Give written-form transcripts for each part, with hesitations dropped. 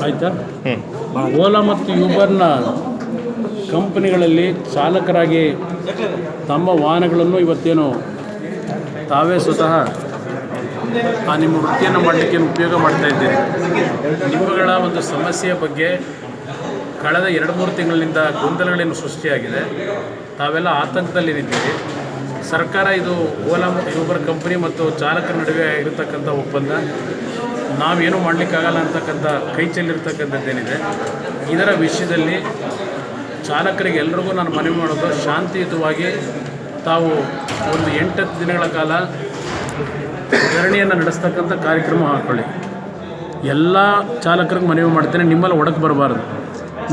ಆಯಿತಾ. ಓಲಾ ಮತ್ತು ಯೂಬರ್ನ ಕಂಪನಿಗಳಲ್ಲಿ ಚಾಲಕರಾಗಿ ತಮ್ಮ ವಾಹನಗಳನ್ನು ಇವತ್ತೇನು ತಾವೇ ಸ್ವತಃ ನಿಮ್ಮ ವೃತ್ತಿಯನ್ನು ಮಾಡಲಿಕ್ಕೆ ಉಪಯೋಗ ಮಾಡ್ತಾಯಿದ್ದೀರಿ. ನಿಮ್ಮಗಳ ಒಂದು ಸಮಸ್ಯೆಯ ಬಗ್ಗೆ ಕಳೆದ 2-3 ತಿಂಗಳಿಂದ ಗೊಂದಲಗಳೇನು ಸೃಷ್ಟಿಯಾಗಿದೆ. ತಾವೆಲ್ಲ ಆತಂಕದಲ್ಲಿದ್ದೀರಿ. ಸರ್ಕಾರ ಇದು ಓಲಾ ಯೂಬರ್ ಕಂಪನಿ ಮತ್ತು ಚಾಲಕರ ನಡುವೆ ಇರತಕ್ಕಂಥ ಒಪ್ಪಂದ, ನಾವೇನು ಮಾಡಲಿಕ್ಕಾಗಲ್ಲ ಅಂತಕ್ಕಂಥ ಕೈ ಚೆಲ್ಲಿರ್ತಕ್ಕಂಥದ್ದೇನಿದೆ. ಇದರ ವಿಷಯದಲ್ಲಿ ಚಾಲಕರಿಗೆ ಎಲ್ರಿಗೂ ನಾನು ಮನವಿ ಮಾಡೋದು, ಶಾಂತಿಯುತವಾಗಿ ತಾವು ಒಂದು 8 ದಿನಗಳ ಕಾಲ ಧರಣಿಯನ್ನು ನಡೆಸ್ತಕ್ಕಂಥ ಕಾರ್ಯಕ್ರಮ ಹಾಕ್ಕೊಳ್ಳಿ. ಎಲ್ಲ ಚಾಲಕರಿಗೆ ಮನವಿ ಮಾಡ್ತೇನೆ, ನಿಮ್ಮಲ್ಲಿ ಒಡಕು ಬರಬಾರ್ದು.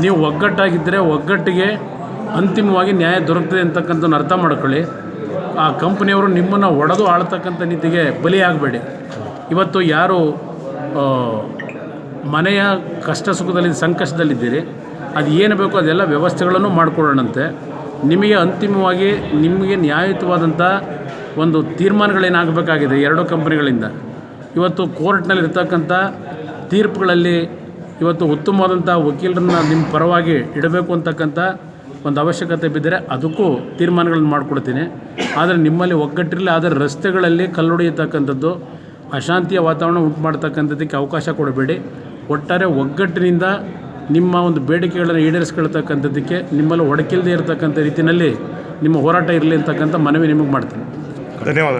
ನೀವು ಒಗ್ಗಟ್ಟಾಗಿದ್ದರೆ ಒಗ್ಗಟ್ಟಿಗೆ ಅಂತಿಮವಾಗಿ ನ್ಯಾಯ ದೊರಕ್ತದೆ ಅಂತಕ್ಕಂಥದ್ದು ಅರ್ಥ ಮಾಡ್ಕೊಳ್ಳಿ. ಆ ಕಂಪ್ನಿಯವರು ನಿಮ್ಮನ್ನು ಒಡೆದು ಆಳ್ತಕ್ಕಂಥ ನೀತಿಗೆ ಬಲಿಯಾಗಬೇಡಿ. ಇವತ್ತು ಯಾರು ಮನೆಯ ಕಷ್ಟ ಸುಖದಲ್ಲಿ ಸಂಕಷ್ಟದಲ್ಲಿದ್ದೀರಿ, ಅದು ಏನು ಬೇಕೋ ಅದೆಲ್ಲ ವ್ಯವಸ್ಥೆಗಳನ್ನು ಮಾಡಿಕೊಳ್ಳೋಣಂತೆ. ನಿಮಗೆ ಅಂತಿಮವಾಗಿ ನಿಮಗೆ ನ್ಯಾಯಯುತವಾದಂಥ ಒಂದು ತೀರ್ಮಾನಗಳೇನಾಗಬೇಕಾಗಿದೆ 2 ಕಂಪನಿಗಳಿಂದ. ಇವತ್ತು ಕೋರ್ಟ್ನಲ್ಲಿರ್ತಕ್ಕಂಥ ತೀರ್ಪುಗಳಲ್ಲಿ ಇವತ್ತು ಉತ್ತಮವಾದಂಥ ವಕೀಲರನ್ನ ನಿಮ್ಮ ಪರವಾಗಿ ಇಡಬೇಕು ಅಂತಕ್ಕಂಥ ಒಂದು ಅವಶ್ಯಕತೆ ಬಿದ್ದರೆ ಅದಕ್ಕೂ ತೀರ್ಮಾನಗಳನ್ನು ಮಾಡಿಕೊಡ್ತೀನಿ. ಆದರೆ ನಿಮ್ಮಲ್ಲಿ ಒಗ್ಗಟ್ಟಿರಲಿ. ಆದರೆ ರಸ್ತೆಗಳಲ್ಲಿ ಕಲ್ಲೊಡೆಯತಕ್ಕಂಥದ್ದು, ಅಶಾಂತಿಯ ವಾತಾವರಣ ಉಂಟು ಮಾಡ್ತಕ್ಕಂಥದ್ದಕ್ಕೆ ಅವಕಾಶ ಕೊಡಬೇಡಿ. ಒಟ್ಟಾರೆ ಒಗ್ಗಟ್ಟಿನಿಂದ ನಿಮ್ಮ ಒಂದು ಬೇಡಿಕೆಗಳನ್ನು ಈಡೇರಿಸ್ಕೊಳ್ತಕ್ಕಂಥದ್ದಕ್ಕೆ ನಿಮ್ಮಲ್ಲಿ ಒಡಕಿಲ್ಲದೆ ಇರತಕ್ಕಂಥ ರೀತಿಯಲ್ಲಿ ನಿಮ್ಮ ಹೋರಾಟ ಇರಲಿ ಅಂತಕ್ಕಂಥ ಮನವಿ ನಿಮಗೆ ಮಾಡ್ತೀನಿ. ಧನ್ಯವಾದ.